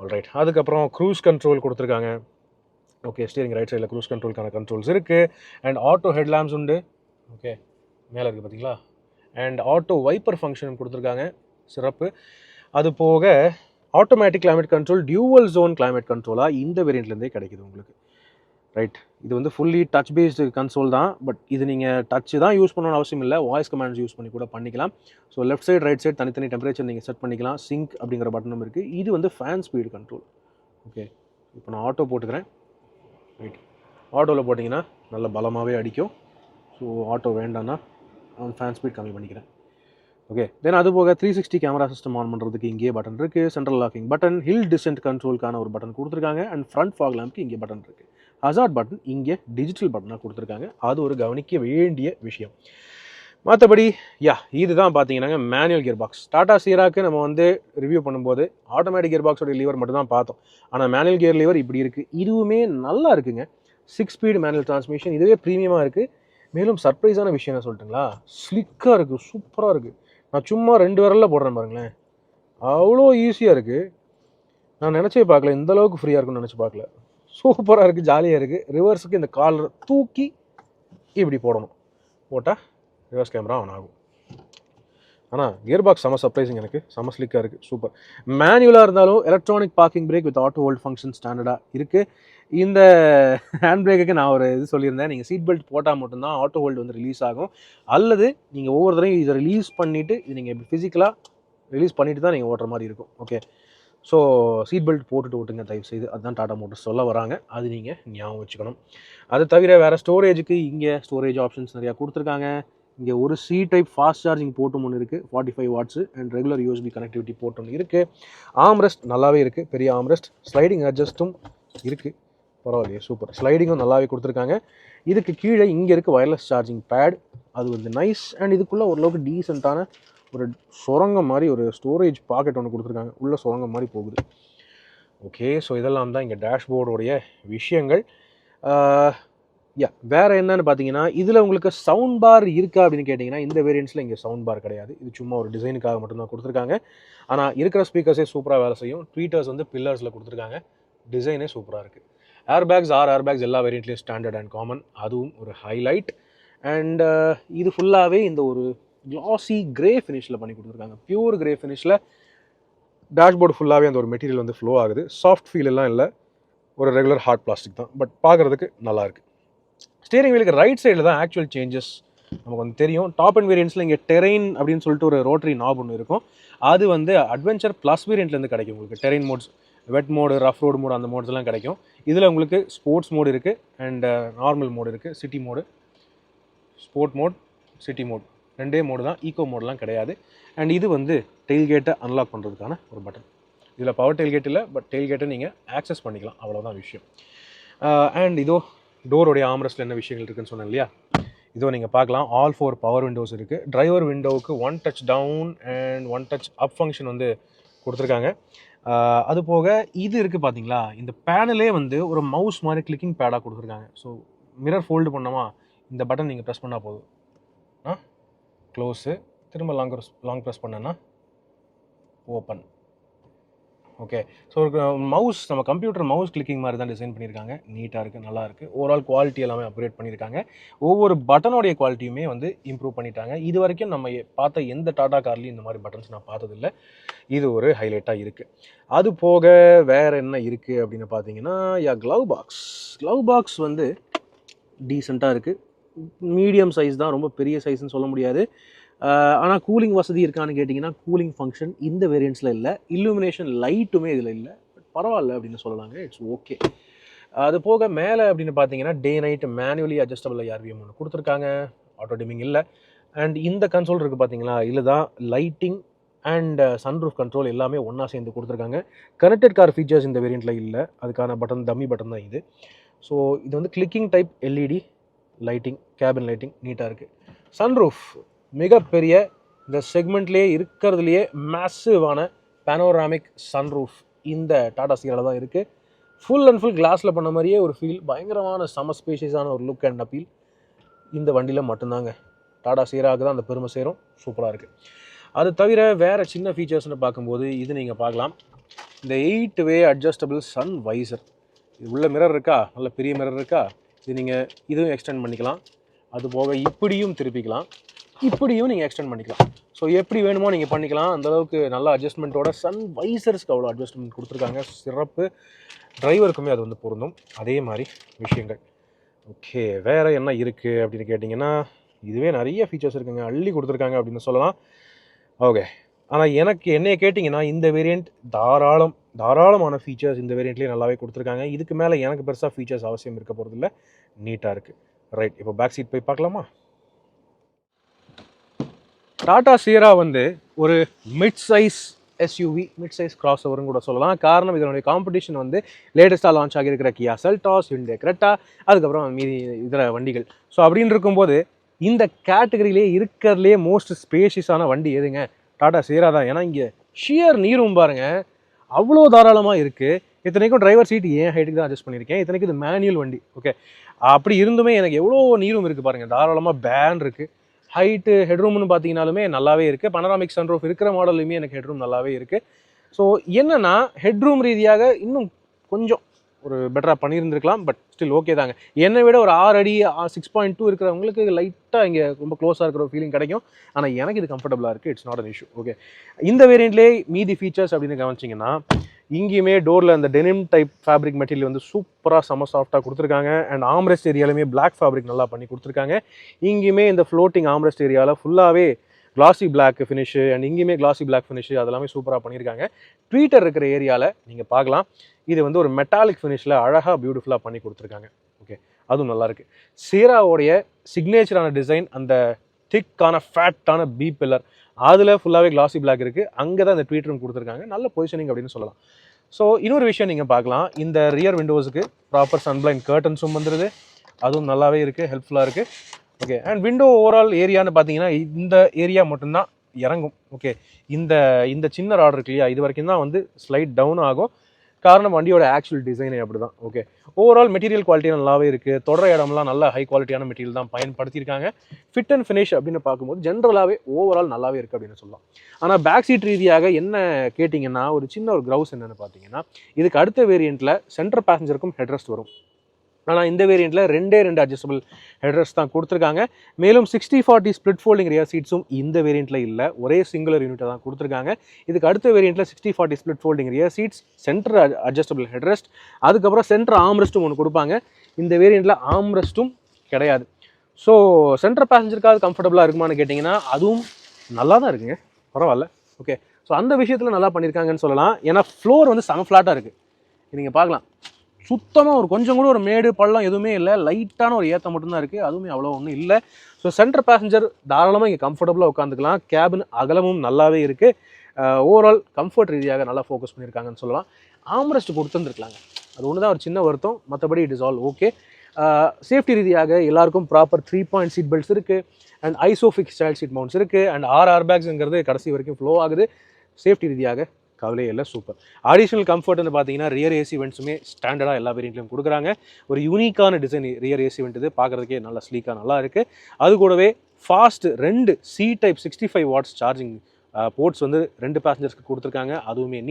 ஆல்ரைட், அதுக்கப்புறம் க்ரூஸ் கண்ட்ரோல் கொடுத்துருக்காங்க. ஓகே, ஸ்டீரிங் ரைட் சைடில் க்ரூஸ் கண்ட்ரோலுக்கான கண்ட்ரோல்ஸ் இருக்குது. அண்ட் ஆட்டோ ஹெட்லாம்ப்ஸ் உண்டு. ஓகே, மேலே இருக்குது பார்த்தீங்களா, அண்ட் ஆட்டோ வைப்பர் ஃபங்க்ஷன் கொடுத்துருக்காங்க, சிறப்பு. அது போக automatic climate control, dual zone climate கண்ட்ரோலாக இந்த வேரியண்ட்லேருந்தே கிடைக்குது உங்களுக்கு. ரைட், இது வந்து ஃபுல்லி டச் பேஸ்டு கன்சோல் தான். பட் இது நீங்கள் டச் தான் யூஸ் பண்ணணும்னு அவசியம் இல்லை, வாய்ஸ் கமாண்ட்ஸ் யூஸ் பண்ணி கூட பண்ணிக்கலாம். So left side right side தனித்தனி டெம்பரேச்சர் நீங்கள் செட் பண்ணிக்கலாம். சிங்க் அப்படிங்கிற பட்டனும் இருக்குது. இது வந்து ஃபேன் ஸ்பீடு கண்ட்ரோல். ஓகே, இப்போ நான் ஆட்டோ போட்டுக்கிறேன். ரைட், ஆட்டோவில் போட்டிங்கன்னா நல்ல பலமாகவே அடிக்கும். ஸோ ஆட்டோ வேண்டாம்னா ஃபேன் ஸ்பீட் கம்மி பண்ணிக்கிறேன். ஓகே, தென் அது போக 360 கேமரா சிஸ்டம் ஆன் பண்ணுறதுக்கு இங்கே பட்டன் இருக்குது. Central locking button, hill descent கண்ட்ரோலுக்கான ஒரு பட்டன் கொடுத்துருக்காங்க. அண்ட் ஃப்ரண்ட் ஃபாக் லேம்ப்க்கு இங்கே பட்டன் இருக்குது. ஹசார்ட் பட்டன் இங்கே டிஜிட்டல் பட்டனாக கொடுத்துருக்காங்க. அது ஒரு கவனிக்க வேண்டிய விஷயம். மற்றபடி இதுதான் பார்த்தீங்கன்னா மேனுவல் கியர் பாக்ஸ். டாடா சீராக்கு நம்ம வந்து ரிவ்யூ பண்ணும்போது ஆட்டோமேட்டிக் கியர் பாக்ஸோட லீவர் மட்டும் தான் பார்த்தோம். ஆனால் மேனுவல் கியர் லீவர் இப்படி இருக்குது. இதுவுமே நல்லா இருக்குங்க. 6 ஸ்பீடு மேனுவல் டிரான்ஸ்மிஷன், இதுவே ப்ரீமியமாக இருக்குது. மேலும் சர்ப்ரைஸான விஷயம் என்ன சொல்லிட்டுங்களா, ஸ்லிக்காக இருக்குது, சூப்பராக இருக்குது. நான் சும்மா 2 விரலில் போடுறேன் பாருங்களேன், அவ்வளோ ஈஸியாக இருக்குது. நான் நினச்சே பார்க்கல இந்த அளவுக்கு ஃப்ரீயாக இருக்குன்னு நினச்சி பார்க்கல. சூப்பராக இருக்குது, ஜாலியாக இருக்குது. ரிவர்ஸுக்கு இந்த காலரை தூக்கி இப்படி போடணும், போட்டால் ரிவர்ஸ் கேமரா ஆன் ஆகும். ஆனால் கியர் பாக்ஸ் செம சர்ப்ரைசிங், எனக்கு செம ஸ்லிக்காக இருக்குது, சூப்பர். மேனுவலாக இருந்தாலும் electronic parking brake with auto hold function ஸ்டாண்டர்டாக இருக்குது. இந்த ஹேண்ட் பிரேக்குக்கு நான் ஒரு இது சொல்லியிருந்தேன், நீங்கள் சீட் பெல்ட் போட்டால் மட்டும்தான் ஆட்டோ ஹோல்டு வந்து ரிலீஸ் ஆகும். அல்லது நீங்கள் ஒவ்வொரு தடவையும் இதை ரிலீஸ் பண்ணிவிட்டு இது நீங்கள் ஃபிசிக்கலாக ரிலீஸ் பண்ணிவிட்டு தான் நீங்கள் ஓட்டுற மாதிரி இருக்கும். ஓகே, ஸோ சீட் பெல்ட் போட்டுட்டு ஓட்டுங்க தயவு செய்து, அதுதான் டாடா மோட்டர்ஸ் சொல்ல வராங்க. அது நீங்கள் ஞாபகம் வச்சுக்கணும். அது தவிர வேறு ஸ்டோரேஜுக்கு இங்கே ஸ்டோரேஜ் ஆப்ஷன்ஸ் நிறையா கொடுத்துருக்காங்க. இங்கே ஒரு சி டைப் ஃபாஸ்ட் சார்ஜிங் போர்ட்டும் ஒன்று இருக்குது, 45 watts. And regular USB connectivity port ஒன்று இருக்குது. ஆம்ரெஸ்ட் நல்லாவே இருக்குது, பெரிய ஆம்ரெஸ்ட். ஸ்லைடிங் அட்ஜஸ்ட்டும் இருக்குது, பரவாயில்லையே, சூப்பர். ஸ்லைடிங்கும் நல்லாவே கொடுத்துருக்காங்க. இதுக்கு கீழே இங்கே இருக்குது வயர்லெஸ் சார்ஜிங் பேட், அது வந்து நைஸ். அண்ட் இதுக்குள்ளே ஓரளவுக்கு டீசெண்டான ஒரு சுரங்கம் மாதிரி ஒரு ஸ்டோரேஜ் பாக்கெட் ஒன்று கொடுத்துருக்காங்க, உள்ள சுரங்கம் மாதிரி போகுது. ஓகே, ஸோ இதெல்லாம் தான் இங்கே டேஷ்போர்டோடைய விஷயங்கள். வேறு என்னன்னு பார்த்தீங்கன்னா, இதில் உங்களுக்கு சவுண்ட் பார் இருக்கா அப்படின்னு கேட்டிங்கன்னா, இந்த வேரியன்ட்ஸில் இங்கே சவுண்ட் பார் கிடையாது. இது சும்மா ஒரு டிசைனுக்காக மட்டும்தான் கொடுத்துருக்காங்க. ஆனால் இருக்கிற ஸ்பீக்கர்ஸே சூப்பராக வேலை செய்யும். ட்வீட்டர்ஸ் வந்து பில்லர்ஸில் கொடுத்துருக்காங்க, டிசைனே சூப்பராக இருக்குது. ஏர்பேக்ஸ், 6 ஏர்பேக்ஸ் எல்லா வேரியண்ட்லேயும் ஸ்டாண்டர்ட் அண்ட் காமன், அதுவும் ஒரு ஹைலைட். அண்ட் இது ஃபுல்லாகவே இந்த ஒரு கிளாசி கிரே ஃபினிஷில் பண்ணி கொடுத்துருக்காங்க, பியூர் கிரே ஃபினிஷில். டேஷ்போர்டு ஃபுல்லாகவே அந்த ஒரு மெட்டீரியல் வந்து ஃப்ளோ ஆகுது. சாஃப்ட் ஃபீல் எல்லாம் இல்லை, ஒரு ரெகுலர் ஹார்ட் பிளாஸ்டிக் தான். பட் பார்க்குறதுக்கு நல்லாயிருக்கு. ஸ்டீரிங் வீலுக்கு ரைட் சைடில் தான் ஆக்சுவல் சேஞ்சஸ் நமக்கு வந்து தெரியும். டாப் அண்ட் வேரியன்ட்ஸில் இங்கே டெரெயின் அப்படின்னு சொல்லிட்டு ஒரு ரோட்டரி நாப் ஒன்று இருக்கும். அது வந்து அட்வென்ச்சர் ப்ளஸ் வேரியண்ட்லேருந்து கிடைக்கும் உங்களுக்கு. Terrain modes, wet mode, rough road mode, அந்த மோட்ஸ் எல்லாம் கிடைக்கும். இதில் உங்களுக்கு ஸ்போர்ட்ஸ் மோடு இருக்குது அண்ட் நார்மல் மோடு இருக்குது, city mode. Sport mode, city mode, 2 mode தான், ஈகோ மோடெலாம் கிடையாது. அண்ட் இது வந்து டெயில்கேட்டை அன்லாக் பண்ணுறதுக்கான ஒரு பட்டன். இதில் பவர் டெயில்கேட் இல்லை, பட் டெயில்கேட்டை நீங்கள் ஆக்சஸ் பண்ணிக்கலாம், அவ்வளோதான் விஷயம். அண்ட் இதோ டோருடைய ஆம்ரெஸ்ட்டில் என்ன விஷயங்கள் இருக்குதுன்னு சொன்னேன் இல்லையா, இதோ நீங்கள் பார்க்கலாம். ஆல் 4 பவர் விண்டோஸ் இருக்குது. டிரைவர் விண்டோவுக்கு 1 touch down and 1 touch up function வந்து கொடுத்துருக்காங்க. அது போக இது இருக்குது பார்த்தீங்களா, இந்த பேனலே வந்து ஒரு மவுஸ் மாதிரி கிளிக்கிங் பேடாக கொடுத்துருக்காங்க. ஸோ மிரர் ஃபோல்டு பண்ணோமா, இந்த பட்டன் நீங்கள் ப்ரெஸ் பண்ணால் போதும், க்ளோஸு, திரும்ப லாங் ப்ரெஸ் பண்ணேன்னா ஓப்பன். ஓகே, ஸோ ஒரு மவுஸ், நம்ம கம்ப்யூட்டர் மவுஸ் கிளிக்கிங் மாதிரி தான் டிசைன் பண்ணியிருக்காங்க. நீட்டாக இருக்குது, நல்லா இருக்குது. ஓவரால் குவாலிட்டி எல்லாமே அப்கிரேட் பண்ணியிருக்காங்க. ஒவ்வொரு பட்டனோடைய குவாலிட்டியுமே வந்து இம்ப்ரூவ் பண்ணிட்டாங்க. இது வரைக்கும் நம்ம பார்த்த எந்த டாடா கார்லையும் இந்த மாதிரி பட்டன்ஸ் நான் பார்த்ததில்லை. இது ஒரு ஹைலைட்டாக இருக்குது. அது போக வேறு என்ன இருக்குது அப்படின்னு பார்த்தீங்கன்னா, க்ளவ் பாக்ஸ். க்ளவ் பாக்ஸ் வந்து டீசெண்டாக இருக்குது. மீடியம் சைஸ் தான், ரொம்ப பெரிய சைஸ்ன்னு சொல்ல முடியாது. ஆனால் கூலிங் வசதி இருக்கான்னு கேட்டிங்கன்னா, கூலிங் ஃபங்க்ஷன் இந்த வேரியண்ட்ஸில் இல்லை. இல்லுமினேஷன் லைட்டுமே இதில் இல்லை, பட் பரவாயில்ல அப்படின்னு சொல்லலாங்க, இட்ஸ் ஓகே. அது போக மேலே அப்படின்னு பார்த்தீங்கன்னா, day night manually adjustable IRVM ஒன்று கொடுத்துருக்காங்க, ஆட்டோ டிமிங் இல்லை. அண்ட் இந்த கன்சோல் இருக்குது பார்த்தீங்களா, இதில் தான் லைட்டிங் அண்ட் சன்ரூஃப் கண்ட்ரோல் எல்லாமே ஒன்றா சேர்ந்து கொடுத்துருக்காங்க. கனெக்டட் கார் ஃபீச்சர்ஸ் இந்த வேரியண்ட்டில் இல்லை, அதுக்கான பட்டன் டம்மி பட்டன் தான் இது. ஸோ இது வந்து clicking type LED lighting, cabin lighting நீட்டாக இருக்குது. சன்ரூஃப் மிகப்பெரிய, இந்த செக்மெண்ட்லேயே இருக்கிறதுலையே மேசிவான பேனோராமிக் சன்ரூஃப் இந்த டாடா சீரால தான் இருக்குது. ஃபுல் அண்ட் ஃபுல் கிளாஸில் பண்ண மாதிரியே ஒரு ஃபீல், பயங்கரமான செம ஸ்பேஷியஸான ஒரு லுக் அண்ட் அப்பீல் இந்த வண்டியில் மட்டும்தாங்க. டாடா சீராவுக்கு தான் அந்த பெருமை சேரும், சூப்பராக இருக்குது. அது தவிர வேறு சின்ன ஃபீச்சர்ஸ்னு பார்க்கும்போது இது நீங்கள் பார்க்கலாம், இந்த 8-வே அட்ஜஸ்டபிள் சன் வைசர். இது உள்ள மிரர் இருக்கா, நல்ல பெரிய மிரர் இருக்கா, இது நீங்கள் இதுவும் எக்ஸ்டெண்ட் பண்ணிக்கலாம். அது போக இப்படியும் திருப்பிக்கலாம். இப்படியும் நீங்கள் எக்ஸ்டெண்ட் பண்ணிக்கலாம். ஸோ எப்படி வேணுமோ நீங்கள் பண்ணிக்கலாம். அந்தளவுக்கு நல்ல அட்ஜஸ்ட்மெண்ட்டோட சன் வைசர்ஸ்க்கு அவ்வளோ அட்ஜஸ்ட்மெண்ட் கொடுத்துருக்காங்க, சிறப்பு. டிரைவருக்குமே அது வந்து பொருந்தும். அதே மாதிரி விஷயங்கள். ஓகே, வேறு என்ன இருக்குது அப்படின்னு கேட்டிங்கன்னா, இதுவே நிறைய ஃபீச்சர்ஸ் இருக்குங்க, அள்ளி கொடுத்துருக்காங்க அப்படின்னு சொல்லலாம். ஓகே, ஆனால் எனக்கு என்னைய கேட்டிங்கன்னா இந்த வேரியண்ட் தாராளமான ஃபீச்சர்ஸ் இந்த வேரியண்ட்லேயே நல்லாவே கொடுத்துருக்காங்க. இதுக்கு மேலே எனக்கு பெருசாக ஃபீச்சர்ஸ் அவசியம் இருக்க போகிறதில்ல, நீட்டாக இருக்குது. ரைட், இப்போ பேக் சீட் போய் பார்க்கலாமா? டாடா சியரா வந்து ஒரு mid size SUV, mid size cross ஓவர்னு கூட சொல்லலாம். காரணம் இதனுடைய காம்படிஷன் வந்து லேட்டஸ்ட்டாக லான்ச் ஆகியிருக்கிற கியா செல்டாஸ், ஹிண்டே கிரெட்டா, அதுக்கப்புறம் மீதி இதர வண்டிகள். ஸோ அப்படின்னு இருக்கும்போது இந்த கேட்டகரியிலே இருக்கிறதுலே மோஸ்ட் ஸ்பேஷியஸான வண்டி எதுங்க? டாடா சியரா தான். ஏன்னா இங்கே ஷியர் நீரும் பாருங்க அவ்வளோ தாராளமாக இருக்குது. இத்தனைக்கும் டிரைவர் சீட் ஏன் ஹைட்டுக்கு தான் அட்ஜஸ்ட் பண்ணியிருக்கேன். இத்தனைக்கும் இது மேனுவல் வண்டி. ஓகே, அப்படி இருந்துமே எனக்கு எவ்வளோ நீரும் இருக்குது பாருங்கள், தாராளமாக பேன் இருக்குது. ஹைட்டு ஹெட்ரூம்னு பார்த்தீங்கனாலுமே நல்லாவே இருக்குது. பனராமிக் சன்ரூஃப் இருக்கிற மாடல்லையுமே எனக்கு ஹெட்ரூம் நல்லாவே இருக்குது. ஸோ என்னென்னா ஹெட்ரூம் ரீதியாக இன்னும் கொஞ்சம் ஒரு பெட்டராக பண்ணியிருந்துருக்கலாம், பட் ஸ்டில் ஓகே தாங்க. என்னை விட ஒரு 6 அடி 6.2 இருக்கிறவங்களுக்கு லைட்டாக இங்கே ரொம்ப க்ளோஸாக இருக்கிற ஒரு ஃபீலிங் கிடைக்கும். ஆனால் எனக்கு இது கம்ஃபர்டபுளாக இருக்குது, it's not an issue. Okay, இந்த வேரியண்ட்லேயே மீதி ஃபீச்சர்ஸ் அப்படின்னு கவனிச்சிங்கன்னா இங்கேயுமே டோரில் அந்த டெனிம் டைப் ஃபேப்ரிக் மெட்டீரியல் வந்து சூப்பராக செம சாஃப்டாக கொடுத்துருக்காங்க. அண்ட் ஆம்ரெஸ்ட் ஏரியாலுமே பிளாக் ஃபேப்ரிக் நல்லா பண்ணி கொடுத்துருக்காங்க. இங்கேயுமே இந்த ஃப்ளோட்டிங் ஆம்ரெஸ்ட் ஏரியாவில் ஃபுல்லாகவே கிளாசி பிளாக் ஃபினிஷு அண்ட் இங்கேயுமே கிளாசி பிளாக் ஃபினிஷு அதெல்லாமே சூப்பராக பண்ணியிருக்காங்க. ட்வீட்டர் இருக்கிற ஏரியாவில் நீங்கள் பார்க்கலாம், இது வந்து ஒரு மெட்டாலிக் ஃபினிஷில் அழகாக பியூட்டிஃபுல்லாக பண்ணி கொடுத்துருக்காங்க. ஓகே, அதுவும் நல்லாயிருக்கு. சியராவோடைய சிக்னேச்சரான டிசைன், அந்த திக்கான ஃபேட்டான பி பில்லர், அதில் ஃபுல்லாகவே கிளாசி பிளாக் இருக்குது. அங்கே தான் இந்த ட்வீட்டரும் கொடுத்துருக்காங்க. நல்ல பொசிஷனிங் அப்படின்னு சொல்லலாம். ஸோ இன்னொரு விஷயம் நீங்கள் பார்க்கலாம், இந்த ரியர் விண்டோஸுக்கு ப்ராப்பர் சன்பிளைண்ட் கர்டன்ஸும் வந்துடுது. அதுவும் நல்லாவே இருக்குது, ஹெல்ப்ஃபுல்லாக இருக்குது. ஓகே, அண்ட் விண்டோ ஓவரால் ஏரியான்னு பார்த்தீங்கன்னா இந்த ஏரியா மட்டும்தான் இறங்கும். ஓகே, இந்த சின்ன ராட் இருக்கு இல்லையா, இது வரைக்கும் தான் வந்து ஸ்லைட் டவுன் ஆகும். காரணம் வண்டியோட ஆக்சுவல் டிசைனே அப்படி தான். ஓகே, ஓவரால் மெட்டீரியல் குவாலிட்டி நல்லாவே இருக்குது. தொடர இடம்லாம் நல்ல ஹை குவாலிட்டியான மெட்டீரியல் தான் பயன்படுத்தியிருக்காங்க. ஃபிட் அண்ட் ஃபினிஷ் அப்படின்னு பார்க்கும்போது ஜென்ரலாகவே ஓவரால் நல்லாவே இருக்குது அப்படின்னு சொல்லலாம். ஆனால் பேக் சீட் ரீதியாக என்ன கேட்டிங்கன்னா ஒரு சின்ன ஒரு க்ரௌஸ் என்னென்னு பார்த்தீங்கன்னா, இதுக்கு அடுத்த வேரியண்ட்டில் சென்டர் பேசஞ்சருக்கும் ஹெட்ரெஸ்ட் வரும். ஆனால் இந்த வேரியண்ட்டில் 2 அட்ஜஸ்டபிள் ஹெட்ரெஸ்ட் தான் கொடுத்துருக்காங்க. மேலும் 60/40 ஸ்ப்ளிட் ஃபோல்டிங் ரியர் சீட்ஸும் இந்த வேரியண்ட்டில் இல்லை, ஒரே சிங்குலர் யூனிட்டை தான் கொடுத்துருக்காங்க. இதுக்கு அடுத்த வேரியண்ட்டில் 60/40 split folding rear seeds, centre adjustable headrest, அதுக்கப்புறம் சென்டர் ஆம்ரெஸ்ட்டும் ஒன்று கொடுப்பாங்க. இந்த வேரியண்ட்டில் ஆம்ரெஸ்ட்டும் கிடையாது. ஸோ சென்டர் பேசஞ்சருக்காவது கம்ஃபர்டபுளாக இருக்குமான்னு கேட்டிங்கன்னா அதுவும் நல்லா தான் இருக்குங்க, பரவாயில்ல. ஓகே, ஸோ அந்த விஷயத்தில் நல்லா பண்ணியிருக்காங்கன்னு சொல்லலாம். ஏன்னா ஃப்ளோர் வந்து செம ஃப்ளாட்டாக இருக்குது. நீங்கள் பார்க்கலாம், சுத்தமாக ஒரு கொஞ்சம் கூட ஒரு மேடு பள்ளம் எதுவுமே இல்லை, லைட்டான ஒரு ஏற்றம் மட்டும்தான் இருக்குது. அதுவுமே அவ்வளோ ஒன்றும் இல்லை. ஸோ சென்டர் பேசஞ்சர் தாராளமாக இங்கே கம்ஃபர்டபுளாக உட்காந்துக்கலாம். கேபின் அகலமும் நல்லாவே இருக்குது. ஓவரால் கம்ஃபர்ட் ரீதியாக நல்லா ஃபோக்கஸ் பண்ணியிருக்காங்கன்னு சொல்லலாம். ஆம்ரெஸ்ட் கொடுத்துருந்துருக்கலாங்க, அது ஒன்று தான் ஒரு சின்ன வருத்தம். மற்றபடி it is all okay. Safety ரீதியாக எல்லாருக்கும் ப்ராப்பர் 3 பாயிண்ட் சீட் பெல்ட்ஸ் இருக்குது. And Isofix style seat mounts இருக்குது. அண்ட் 6 ஏர்பேக்ஸுங்கிறது கடைசி வரைக்கும் ஃப்ளோ ஆகுது. சேஃப்டி ரீதியாக கவலையே இல்லை, சூப்பர். அடிஷ்னல் கம்ஃபர்ட்னு பார்த்தீங்கன்னா ரியர் ஏசி வெண்ட்ஸுமே ஸ்டாண்டர்டாக எல்லா வேரியண்ட்லையும் கொடுக்குறாங்க. ஒரு யூனிக்கான டிசைன் ரியர் ஏசி வெண்ட், இது பார்க்குறதுக்கே நல்லா ஸ்லீக்காக நல்லா இருக்குது. அது கூடவே fast 2 C type 65 watts charging ports வந்து 2 பேசஞ்சர்ஸ்க்கு கொடுத்துருக்காங்க. அதுவுமே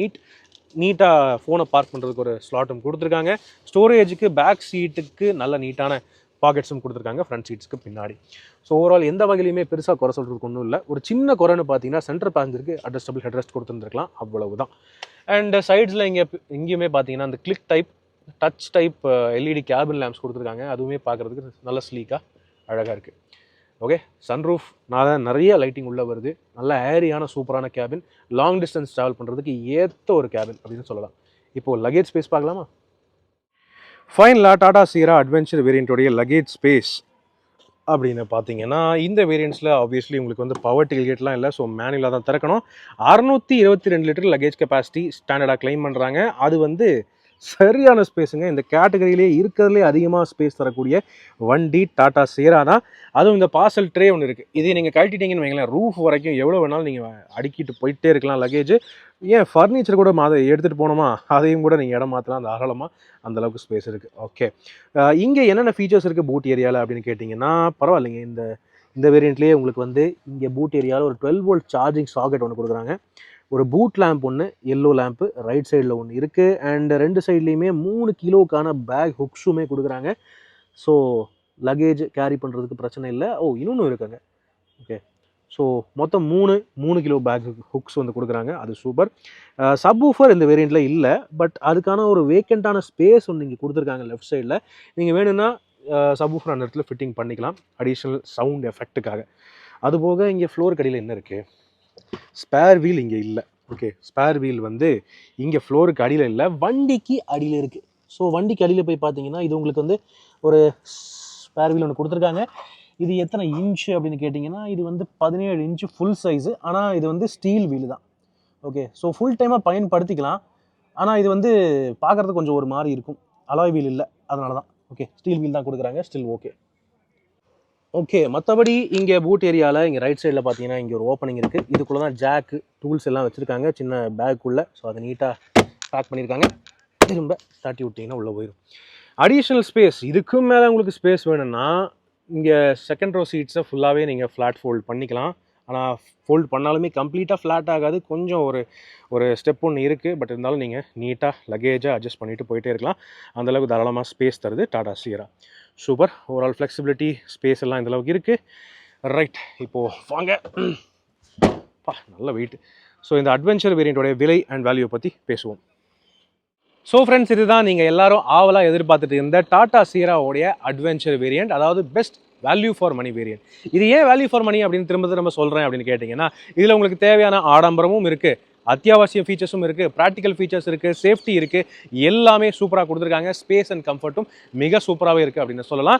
நீட்டாக ஃபோனை பார்க் பண்ணுறதுக்கு ஒரு ஸ்லாட்டும் கொடுத்துருக்காங்க. ஸ்டோரேஜுக்கு பேக் சீட்டுக்கு நல்ல நீட்டான பாக்கெட்ஸும் கொடுத்துருக்காங்க ஃப்ரண்ட் சீட்ஸ்க்கு பின்னாடி. ஸோ ஓவரால் எந்த வகையிலுமே பெருசாக குறை சொல்கிறதுக்கு ஒன்றும் இல்லை. ஒரு சின்ன குறைன்னு பார்த்தீங்கன்னா சென்டர் பேசஞ்சருக்கு அட்ஜஸ்டபிள் ஹெட்ரெஸ்ட் கொடுத்துருந்துருக்கலாம், அவ்வளவு தான். அண்ட் சைட்ஸில் எங்கேயுமே பார்த்தீங்கன்னா அந்த click type touch type LED cabin lamps கொடுத்துருக்காங்க. அதுவுமே பார்க்குறதுக்கு நல்ல ஸ்லீக்காக அழகாக இருக்குது. ஓகே, சன்ரூஃப் நிறைய லைட்டிங் உள்ளே வருது. நல்ல ஏரியான சூப்பரான கேபின், லாங் டிஸ்டன்ஸ் ட்ராவல் பண்ணுறதுக்கு ஏற்ற ஒரு கேபின் அப்படின்னு சொல்லலாம். இப்போது லக்கேஜ் ஸ்பேஸ் பார்க்கலாமா? ஃபைனலாக டாடா சியரா அட்வென்ச்சர் வேரியண்ட்டோடைய லக்கேஜ் ஸ்பேஸ் அப்படின்னு பார்த்தீங்கன்னா இந்த வேரியண்ட்ஸில் ஆப்வியஸ்லி உங்களுக்கு வந்து பவர் டெயில்கேட்லாம் இல்லை, ஸோ மேனுவலாக தான் திறக்கணும். 622 லிட்டர் லக்கேஜ் கெப்பாசிட்டி ஸ்டாண்டர்டாக கிளைம் பண்ணுறாங்க. அது வந்து சரியான ஸ்பேஸுங்க. இந்த கேட்டகரியிலே இருக்கிறதுலே அதிகமாக ஸ்பேஸ் தரக்கூடிய வண்டி டாடா சியரா தான். அதுவும் இந்த பார்சல் ட்ரே ஒன்று இருக்குது. இதே நீங்கள் கழட்டிட்டீங்கன்னு வைங்களேன், ரூஃப் வரைக்கும் எவ்வளோ வேணாலும் நீங்கள் அடுக்கிட்டு போயிட்டே இருக்கலாம் லக்கேஜ். ஏன் ஃபர்னிச்சர் கூட அதை எடுத்துகிட்டு போனோமா அதையும் கூட நீங்கள் இடம் மாற்றலாம், அந்த அகலமாக அந்தளவுக்கு ஸ்பேஸ் இருக்குது. ஓகே, இங்கே என்னென்ன ஃபீச்சர்ஸ் இருக்குது பூட் ஏரியாவில் அப்படின்னு கேட்டிங்கன்னா பரவாயில்லைங்க. இந்த வேரியண்ட்லேயே உங்களுக்கு வந்து இங்கே பூட் ஏரியாவில் ஒரு 12 வோல்ட் சார்ஜிங் சாக்கெட் ஒன்று கொடுக்குறாங்க. ஒரு பூட் லேம்ப் ஒன்று, எல்லோ லேம்ப்பு ரைட் சைடில் ஒன்று இருக்குது. அண்ட் 2 சைட்லேயுமே 3 கிலோக்கான பேக் ஹுக்ஸுமே கொடுக்குறாங்க. ஸோ லக்கேஜ் கேரி பண்ணுறதுக்கு பிரச்சனை இல்லை. இன்னொன்று இருக்குங்க. ஓகே, ஸோ மொத்தம் 3 கிலோ பேக் ஹுக்ஸ் வந்து கொடுக்குறாங்க, அது சூப்பர். சப் ஊஃபர் இந்த வேரியண்ட்டில் இல்லை, பட் அதுக்கான ஒரு வேக்கண்ட்டான ஸ்பேஸ் ஒன்று இங்கே கொடுத்துருக்காங்க லெஃப்ட் சைடில். நீங்கள் வேணும்னா சப் ஊஃபர் அந்த இடத்துல ஃபிட்டிங் பண்ணிக்கலாம் அடிஷ்னல் சவுண்ட் எஃபெக்ட்டுக்காக. அதுபோக இங்கே ஃப்ளோருக்கு அடியில் என்ன இருக்குது, ஸ்பேர் வீல் இங்கே இல்லை. ஓகே, ஸ்பேர் வீல் வந்து இங்கே ஃப்ளோருக்கு அடியில் இல்லை, வண்டிக்கு அடியில் இருக்குது. ஸோ வண்டிக்கு அடியில் போய் பார்த்தீங்கன்னா இது உங்களுக்கு வந்து ஒரு ஸ்பேர் வீல் ஒன்று கொடுத்துருக்காங்க. இது எத்தனை இன்ச்சு அப்படின்னு கேட்டிங்கன்னா இது வந்து 17 இன்ச்சு ஃபுல் சைஸு. ஆனால் இது வந்து ஸ்டீல் வீல் தான். ஓகே, ஸோ ஃபுல் டைமாக பயன்படுத்திக்கலாம். ஆனால் இது வந்து பார்க்குறதுக்கு கொஞ்சம் ஒரு மாதிரி இருக்கும், அலாய் வீல் இல்லை, அதனால தான். ஓகே, ஸ்டீல் வீல் தான் கொடுக்குறாங்க, ஸ்டில் ஓகே. ஓகே, மற்றபடி இங்கே பூட் ஏரியாவில் இங்கே ரைட் சைடில் பார்த்தீங்கன்னா இங்கே ஒரு ஓப்பனிங் இருக்குது. இதுக்குள்ளே தான் ஜாக்கு டூல்ஸ் எல்லாம் வச்சுருக்காங்க சின்ன பேக்குள்ளே. ஸோ அதை நீட்டாக பேக் பண்ணியிருக்காங்க. திரும்ப தட்டி விட்டிங்கன்னா உள்ளே போயிடும். அடிஷ்னல் ஸ்பேஸ், இதுக்கும் மேலே உங்களுக்கு ஸ்பேஸ் வேணும்னா இங்கே செகண்ட் ரோ சீட்ஸை ஃபுல்லாகவே நீங்கள் ஃப்ளாட் ஃபோல்ட் பண்ணிக்கலாம். ஆனால் ஃபோல்ட் பண்ணாலுமே கம்ப்ளீட்டாக ஃப்ளாட் ஆகாது, கொஞ்சம் ஒரு ஸ்டெப் ஒன்று இருக்குது. பட் இருந்தாலும் நீங்கள் நீட்டாக லக்கேஜை அட்ஜஸ்ட் பண்ணிவிட்டு போயிட்டே இருக்கலாம். அந்தளவுக்கு தாராளமாக ஸ்பேஸ் தருது Tata Sierra. Super, overall flexibility space எல்லாம் இந்தளவுக்கு இருக்குது. ரைட், இப்போது வாங்க, நல்ல வெயிட். ஸோ இந்த அட்வென்ச்சர் வேரியண்ட்டோடைய விலை அண்ட் வேல்யூ பற்றி பேசுவோம். ஸோ ஃப்ரெண்ட்ஸ், இதுதான் நீங்கள் எல்லாரும் ஆவலாக எதிர்பார்த்துட்டு இருந்த டாடா சியராவோடைய அட்வென்ச்சர் வேரியண்ட், அதாவது best value for money variant. இது ஏன் வேல்யூ ஃபார் மணி அப்படின்னு திரும்ப சொல்கிறேன் அப்படின்னு கேட்டிங்கன்னா, இதில் உங்களுக்கு தேவையான ஆடம்பரமும் இருக்குது, அத்தியாவசிய ஃபீச்சர்ஸும் இருக்குது, ப்ராக்டிக்கல் ஃபீச்சர்ஸ் இருக்குது, சேஃப்டி இருக்குது, எல்லாமே சூப்பராக கொடுத்துருக்காங்க. ஸ்பேஸ் அண்ட் கம்ஃபர்ட்டும் மிக சூப்பராகவே இருக்குது அப்படின்னு சொல்லலாம்.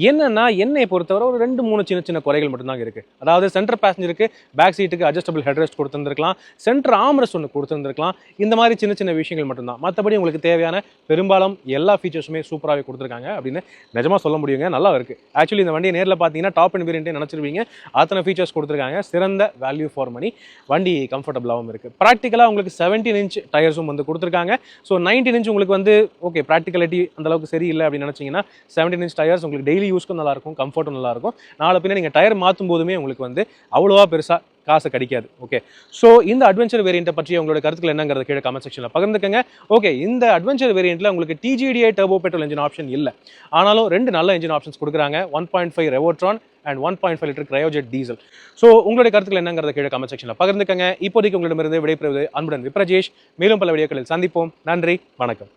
என்னென்னா என்னை பொறுத்தவரை ஒரு 2-3 சின்ன குறைகள் மட்டும்தாங்க இருக்குது. அதாவது சென்டர் பேசஞ்சருக்கு பேக் சீட்டுக்கு அட்ஜஸ்டபிள் ஹெட்ரெஸ்ட் கொடுத்துருந்துருக்கலாம், சென்டர் ஆம்ரெஸ்ட் ஒன்று கொடுத்துருந்துருக்கலாம். இந்த மாதிரி சின்ன விஷயங்கள் மட்டும்தான். மற்றபடி உங்களுக்கு தேவையான பெரும்பாலும் எல்லா ஃபீச்சர்ஸுமே சூப்பராகவே கொடுத்துருக்காங்க அப்படின்னு நிஜமாக சொல்ல முடியுங்க. நல்லா இருக்குது. ஆக்சுவலி இந்த வண்டியை நேரில் பார்த்தீங்கன்னா டாப் அண்ட் வேரியண்ட்டே நினச்சிருவீங்க, அத்தனை ஃபீச்சர்ஸ் கொடுத்துருக்காங்க. சிறந்த வேல்யூ ஃபார் மணி, வண்டி கம்ஃபர்டபுளாகவும் இருக்குது. ப்ராக்டிக்கலாக உங்களுக்கு 17 இன்ச் டயர்ஸும் வந்து கொடுத்துருக்காங்க. ஸோ 19 இன்ச் உங்களுக்கு வந்து ஓகே ப்ராக்டிகலிட்டி அந்தளவுக்கு சரியில்லை அப்படின்னு நினச்சிங்கன்னா 17 இன்ச் டயர்ஸ் உங்களுக்கு டெய்லி யூஸ்க்கும் நல்லாயிருக்கும், கம்ஃபர்ட்டும் நல்லாயிருக்கும். நாளை பின்ன நீங்கள் டயர் மாற்றும் போதுமே உங்களுக்கு வந்து அவ்வளோவா பெருசாக காசு கிடைக்காது. ஓகே, ஸோ இந்த அட்வென்ச்சர் வேரியண்ட்டை பற்றி உங்களோட கருத்துக்கள் என்னங்கிறத கீழே கமெண்ட் செக்ஷனில் பகிர்ந்துக்கங்க. ஓகே, இந்த அட்வென்ச்சர் வேரியண்ட்டில் உங்களுக்கு TGDI turbo petrol engine option இல்லை, ஆனாலும் 2 நல்ல என்ஜின் ஆப்ஷன்ஸ் கொடுக்குறாங்க, 1.5 Revotron and 1.5 litre கிரையோஜெட் diesel. So உங்களுடைய கருத்துக்கள் என்னங்கிறத கீழே கமெண்ட் செக்ஷனில் பகிர்ந்துக்கங்க. இப்போதைக்கு உங்களிடமிருந்து விடைபெறுவது அன்புடன் விப்ரஜேஷ். மேலும் பல வீடியோக்களில் சந்திப்போம். நன்றி, வணக்கம்.